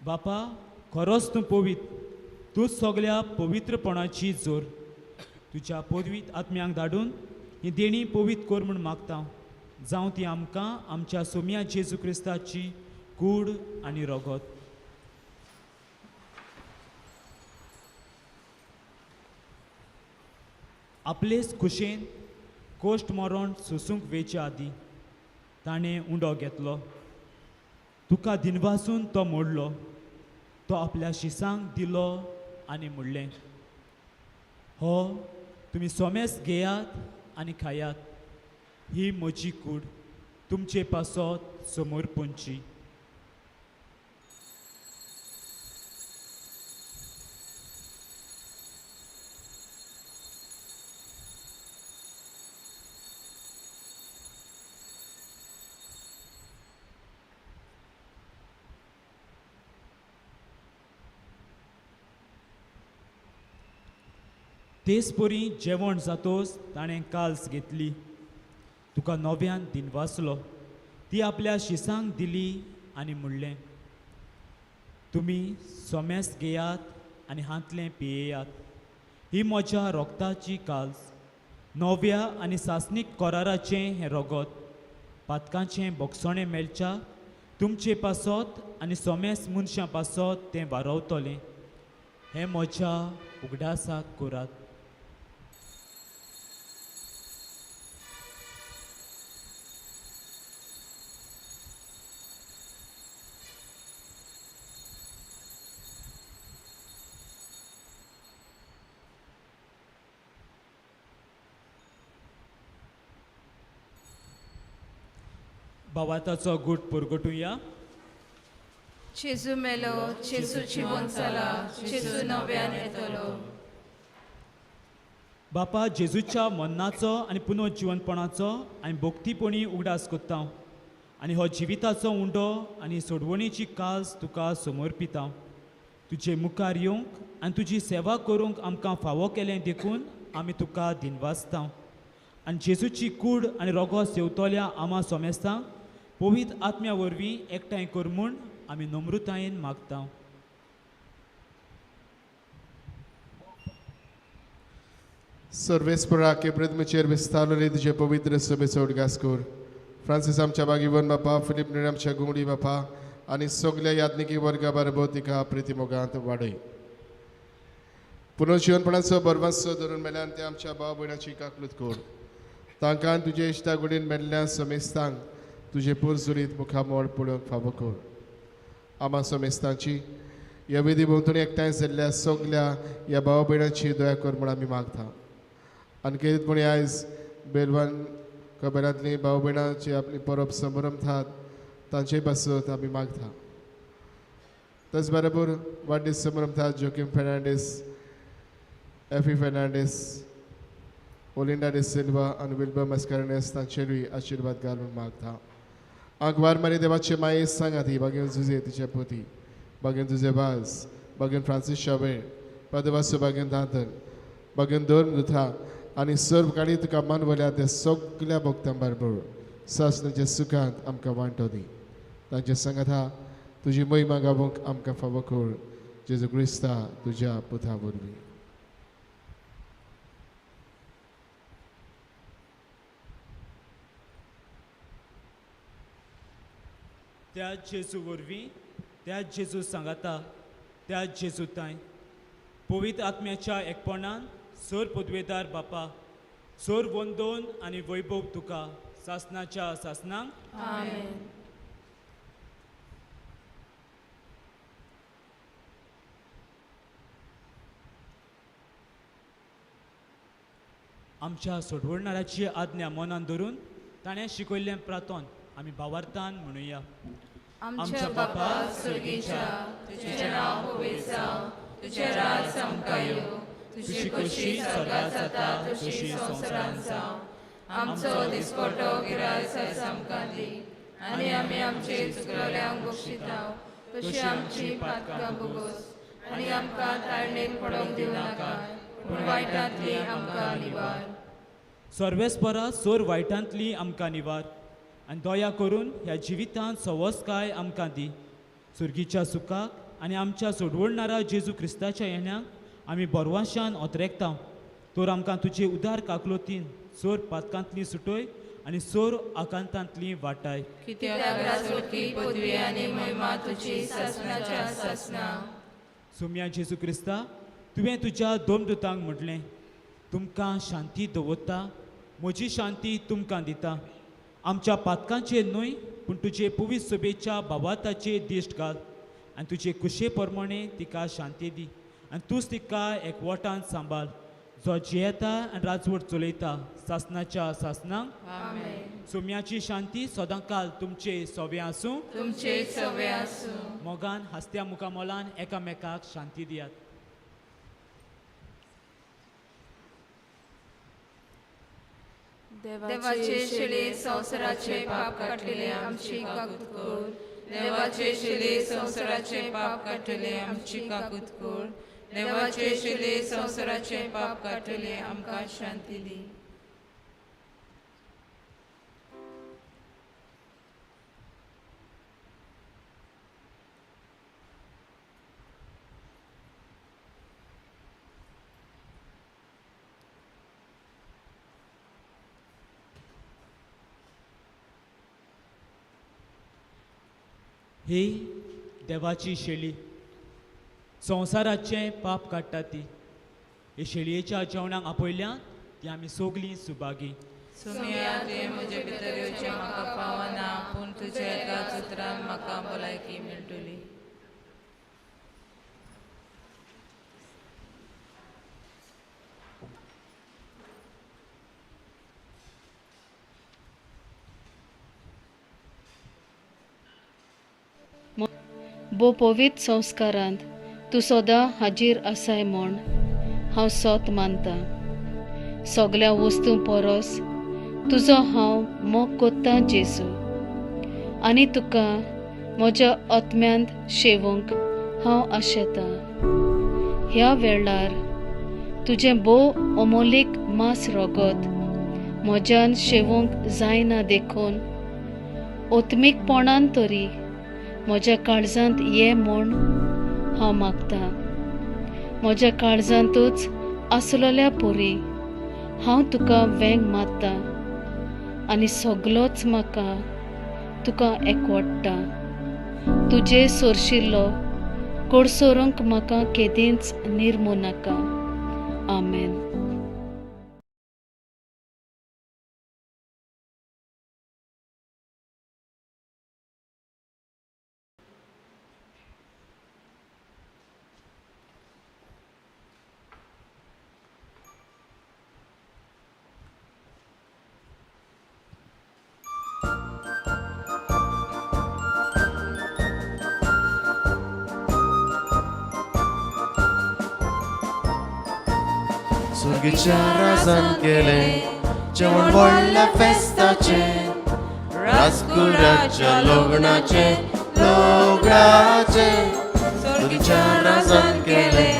बापा खरोच तूं पवित्र तूं सगळ्या पवित्रपणाची जोर तुज्या पदवीत आत्म्यांक धाडून ही देणी पवित्र कर म्हूण मागता. जावं ती आमकां आमच्या सोम्या जेजू क्रिस्ताची कूड आनी रगत. आपलेच खुशेन कोश्ट मरण सोसूंक वेचे आदीं ताणें उंडो घेतलो तुका दिनवासून तो मोडलो, तो आपल्या शिसांक दिलो आनी म्हणलें, हो तुमी सोमेस घेयात आनी खायात, ही म्हजी कूड तुमचे पासत समोर पोंची. तेच परी जेवण जातोच ताणें काल्स घेतली, तुका नव्यान दिनवासलो, ती आपल्या शिसांक दिली आनी म्हणलें, तुमी सोमेस घेयात आनी हातलें पियेयात, ही म्हज्या रोगताची काल्स, नव्या आनी सासणीक कोराराचें हें रगत, पातकांचें बोगसणें मेळच्या तुमचे पासत आनी सोमेस मनशां पासत तें वारवतलें, हें म्हज्या उगडासाक करात. भावाताचो गूट पुरगटुया. जेजू मेलो, जेजू जिवंत जाला, जेजू नव्यान येतलो. बापा जेजूच्या मन्नाचो आनी पुनर्जिवनपणाचो आनी भोक्तीपणी उगडास कोत्ता आनी हो जिविताचो उंडो आनी सोडवणीची कास तुका समर्पिता. तुजे मुखार येवंक आनी तुजी सेवा करूंक आमकां फावो केलें देखून आमी तुका दिनवासता. आनी जेजूची कूड आनी रोगो सेवतोल्या आमा सोमेस्तांक पवित्र आत्म्या वरवीं एकठांय कर म्हूण आमी नम्रतायेन मागता. सर्वेस्परा के प्रथमेचेर विस्तारलेली तुजे पवित्र सभेचो उडगास कर. फ्रांसीस आमच्या बागीवन बापा, फिलिप नेर आमच्या गुंगडी बापा आनी सगल्या यात्निकी वर्गा बाराबर तिका प्रितीमोगांत वाडय. पुनर्जीवनपणाचो बरवासो धरून मेल्यान ते आमच्या भाव भयणाची काकलूत कर. तांकां तुजे इश्टा गुडीन मेल्ल्या समेस्तांक तुजे पुरसुरीत मुखामोळ पळोवंक फावो कर. आमा समेस्तांची ह्या विधी भोंवतणी एकठांय जाल्ल्या सगल्या ह्या भाव भयणाची दया कर म्हूण आमी मागता. आनी खेरीतपणी आयज बेलवान कबेलांतली भाव भयणाची आपली परब समारंभ जातात तांचे पासत आमी मागता. तेच बरोबर वाडदीस समारंभ जातात जोकीम फेर्नांडीस, एफी फेर्नांडीस, ओलिंडा डे सिल्वा आनी विल्बर मस्कारेनेस तांचेरूय आशिर्वाद घालून मागता. आंकवार मारी देवाचे माये सांगाती बागेन जुजे तिचे पोती, बागेन तुजे वाज, बागेन फ्रांसीस शावेळ, पदवासो बागेन दांतन, बागेन धर्म दुथा आनी सर्व काळी तुका मानवल्या त्या सगल्या भक्तां बरोबर सासणाच्या सुखांत आमकां वांटो दी. तांचे सांगाता तुजी महिमा गावूंक आमकां फावो कर. जेजू क्रिस्ता तुज्या पुता वरवीं. त्या जेजू वरवीं, त्या जेजू सांगाता, त्या जेजू ताय पवित्र आत्म्याच्या एकपणान सर पदवेदार बापा, सर वंदोन आनी वैभव तुका सासणाच्या सासणांक आमेन. आमच्या सोडवणाऱ्याची आज्ञा मनान धरून ताणें शिकयल्लें प्रार्थन आमी भावार्थान म्हणुया. आमच्या बापा सुर्गीच्या, तुजें नांव पवित्र जावं, तुजें राज आमकां येवं, तुजी कशी स्वर्गांत जाता तशी संवसारांत जावं. आमचो दिसपट्टो गिरायक आयज आमकां दी, आनी आमी आमचे चुकलोल्यांक बक्षिता तशी आमची पातकां भोगोस, आनी आमकां ताळणेक पडोवंक दिवं नाका, पूण वायटांतली आमकां निवार. सर्वेस्परा सोर वायटांतली आमकां निवार आनी दया करून ह्या जिवितांत सवस्काय आमकां दी. सुर्गीच्या सुखाक आनी आमच्या सोडवणारा जेजू क्रिस्ताच्या येण्याक आमी बोरवाशान ओतरेकता. तर आमकां तुजे उदार काकलोतीन सोर पातकांतली सुटोय आनी सोर आकांतांतली वाटाय. कित्याक राजवटी पदवी आनी महिमा तुजी सासणाच्या सासना. सोम्या जेजू क्रिस्ता, तुवें तुज्या दोमदूतांक म्हटलें, तुमकां शांती दवरता, म्हजी शांती तुमकां दिता. आमच्या पातकांचेर न्हय पूण तुजे पुवी सोबेच्या भावाताचे दिश्ट घाल आनी तुजे कुशे प्रमाणे तिका शांती दी आनी तूंच तिका एकवटान सांबाळ जो जियेता आनी राजवट चलयता सासनाच्या सासनांक आमेन. सोम्याची शांती सदांकाल तुमचे सोवे आसूं तुमचे सवे आसूं. मोगान हस्त्या मुखामोलान एकामेकाक शांती दियात. देवाचे शिले संवसाराचे पाप काटले आमची काकुतकोर. देवाचे शिले संवसाराचे पाप काटले आमची काकुतकोर. देवाचे शिले संवसाराचे पाप काटले आमकां शांती दी. ही देवाची शेळी संवसाराचे पाप काडटा ती. हे शेळयेच्या जेवणाक आपयल्यान ती आमी सगलीं सुभागी. सुमया ते म्हजे भितर येवचें म्हाका फावना पूण तुज्या एकाच उतरान म्हाका भलायकी मेळटली. बो पवित्र संस्कारांत तूं सदां हाजीर आसाय म्हूण हांव सोत मानता. सगळ्या वस्तू परस तुजो हांव मोग कोत्तां जेजू आनी तुका म्हज्या आत्म्यांत शेवूंक हांव आशेतां. ह्या वेळार तुजें भोव अमोलीक मास रोगत म्हज्यान शेवूंक जायना देखून ओत्मीकपणान तरी म्हज्या काळजांत ये म्हूण हांव मागतां. म्हज्या काळजांतूच आसलोल्या पोरी हांव तुका वेंग मारतां आनी सगलोच म्हाका तुका एकवडटा. तुजे सोरशिल्लो कोडसोरूंक म्हाका केदींच निर्मू नाका. आमेन. सुर्गीच्या राजान केले जेवण व्हडल्या फेस्ताचे राजकुराच्या लग्नाचे सुर्गीच्या राजान केले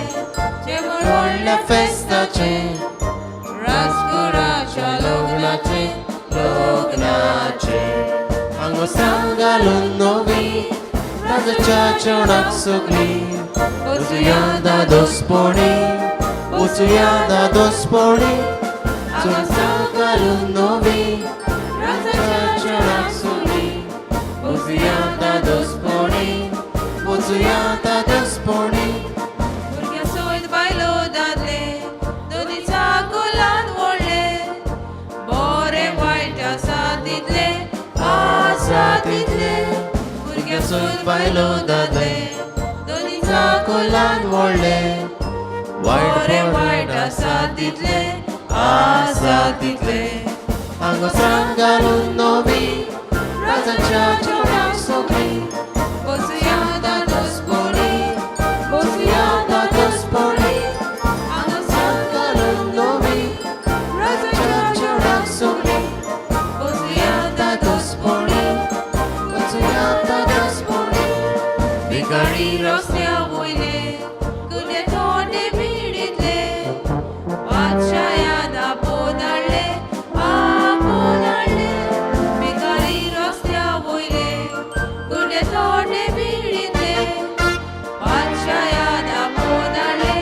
जेवण व्हडल्या फेस्ताचे राजकुराच्या लग्नाचे हांगासर घालून नवी राजाच्या जेवणाक सगळी वचुया दादोसपणी वचुया दादोसपणी हांगासर घालून नवी राजाच्या जेवणाक सगळी वचुया दादोसपणी वचुया दादोसपणी. भुरग्या सोयत बायलो दादले दोनी चाकोलान व्हडले बरे वायट आसा तितले भुरग्या सोयत बायलो दादले दोनी चाकोलान व्हडले बरे वायट आसा तितले हांगासर घालून नवी राजाच्या जेवणाक सगळी वचुया दादोसपणी वचुया दादोसपणी हांगासर घालून नवी राजाच्या जेवणाक सगळी वचुया दादोसपणी वचुया दादोसपणी. भिकारी रस्त्या वयले कुडे थोडे भिडीतले बादशायान आपोवन हाडले भिकारी रस्त्या वयले कुडे थोडे भिडीतले बादशायान आपोवन हाडले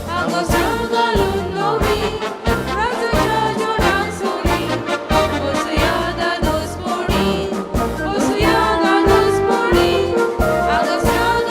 हांगासर घालून नवी राजाच्या जेवणाक सगळी वचुया दादोसपणी वचुया दादोसपणी हांगासर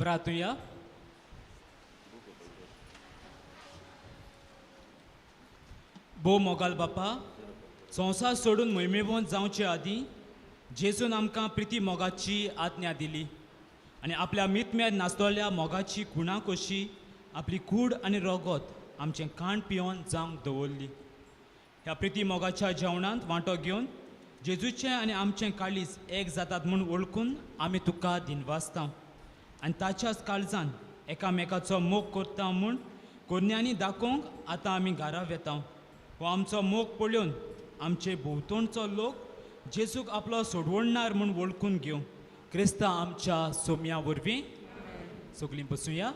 प्रार्थूया. भोव मोगाल बापा, संवसार सोडून मोहिमेवंत जावचे आदीं जेजून आमकां प्रिती मोगाची आज्ञा दिली आनी आपल्या मितमेर नासलोल्या मोगाची खुणां कशी आपली कूड आनी रगत आमचें खाण पिवन जावंक दवरली. ह्या प्रिती मोगाच्या जेवणांत वांटो घेवन जेजूचें आनी आमचें काळीज एक जातात म्हूण वळखून आमी तुका दिनवासता आनी ताच्याच काळजान एकामेकाचो मोग करता म्हूण कोन्यांनी दाखोवंक आतां आमी घरा वेता. हो आमचो मोग पळोवन आमचे भोवतणचो लोक जेजूक आपलो सोडवणणार म्हूण वळखून घेवं. क्रिस्तां आमच्या सोम्या वरवीं सगलीं बसूया.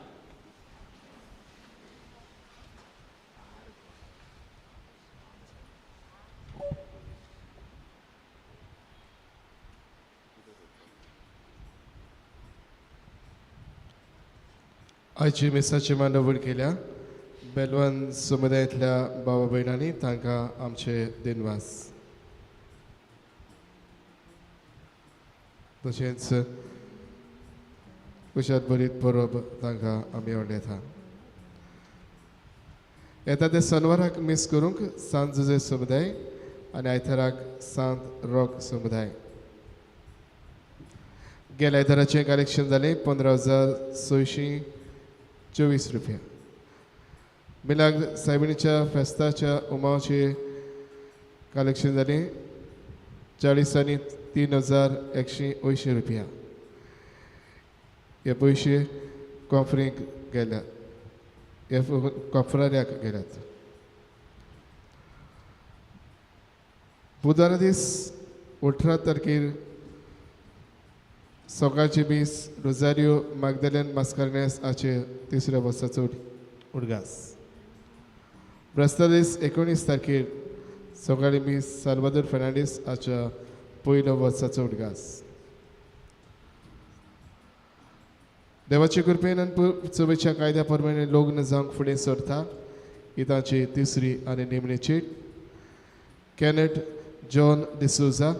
आयची मिसाची मांडवण केल्या बेलवान समुदायांतल्या भावा भयणांनी तांकां आमचे दिनवास. तशेंच कुशात बरीत परब तांकां आमी ओडयता. येता ते शेनवाराक मिस करूंक सांत जुजे समुदाय आनी आयताराक सांत रॉक समुदाय. गेल्या आयताराचें कलेक्शन जालें 15,624 रुपया. मिलाग्र सायबिणीच्या फेस्ताच्या उमावचे कलेक्शन जालें 40,03,180 रुपया. हे पयशे कॉफरीक गेल्यात, हे कॉफराऱ्याक गेल्यात. बुधवारा दीस 18 तारखेर सकाळचे बीस रोजारियो मागदलेन मास्कार्नेस हाचे 3ऱ्या वर्साचो उडगास. ब्रेस्ता दीस 19 तारखेर सकाळी बीस साल्वादोर फेर्नांडीस हाच्या 1ल्या वर्साचो उडगास. देवाचे कृपेन आनी चवेच्या कायद्या प्रमाणे लग्न जावंक फुडें सरता ही ताची 3री आनी निमणी चीट. कॅनेट जॉन डिसोजा,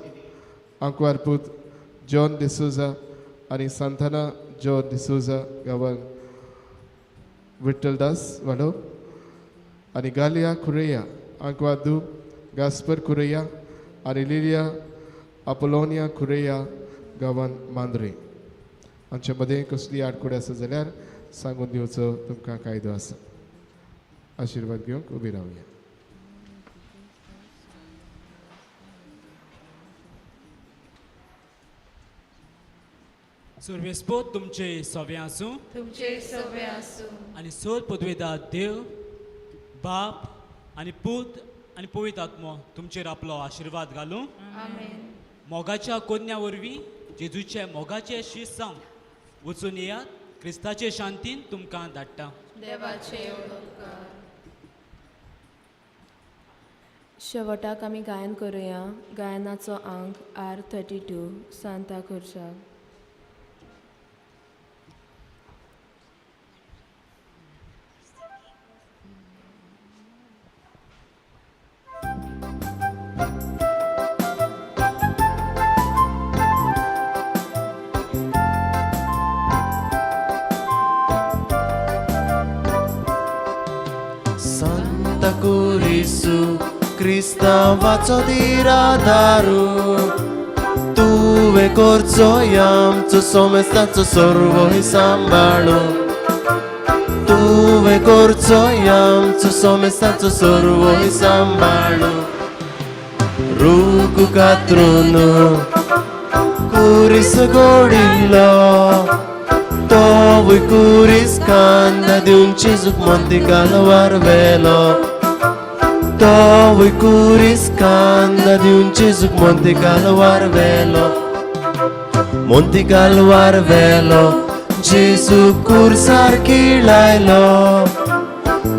आंकवारपूत जॉन डिसोजा आनी सांताना जॉन डिसोजा गांवान विठ्ठलदास वाडो आनी गालिया कुरेया, आंकवादू गास्पर कुरेया आनी लिलिया अपोलोनिया कुरेया गांवान मांद्रे. हांचे मदें कसली आडकूड आसा जाल्यार सांगून दिवचो तुमकां कायदो आसा. आशिर्वाद घेवंक उबी रावया. सर्वेस्पोत तुमचे सवे आसूं तुमचे सवे आसूं आनी सोद पदवेदार देव बाप आनी पूत आनी पवित्र आत्मो तुमचेर आपलो आशिर्वाद घालूं. आमेन. मोगाच्या कोन्या वरवीं जेजूचे मोगाचे शीस जावन वचून येयात. क्रिस्ताचे शांतीन तुमकां धाडटा. देवाचे उपकार. शेवटाक आमी गायन करुया. गायनाचो अंक R32 सांता खुर्च्या. Santa Curisu, Cristovaco diradaru, Tuve corso iamco somestato sorvo i sambalo, Tuve corso iamco somestato sorvo i sambalo, Ruku katrono, Curis godillo, To voi curis canda di un cisuc monticalo varvelo. To voi curis canda di un cisuc monticalo varvelo. Monticalo varvelo, Gesù cursar kilailo.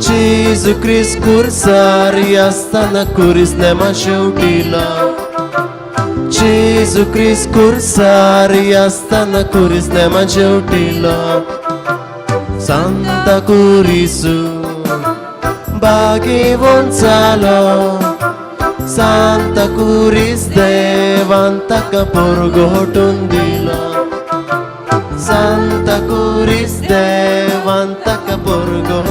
Gesù Christ cursar yastana curis nema sheutilo. Gesù Christ cursar yastana curis nema sheutilo. Santa Curisu Bagi Gonzalo Santa Curis Devanta Capurgo Tundilo Santa Cruz devan taca borgo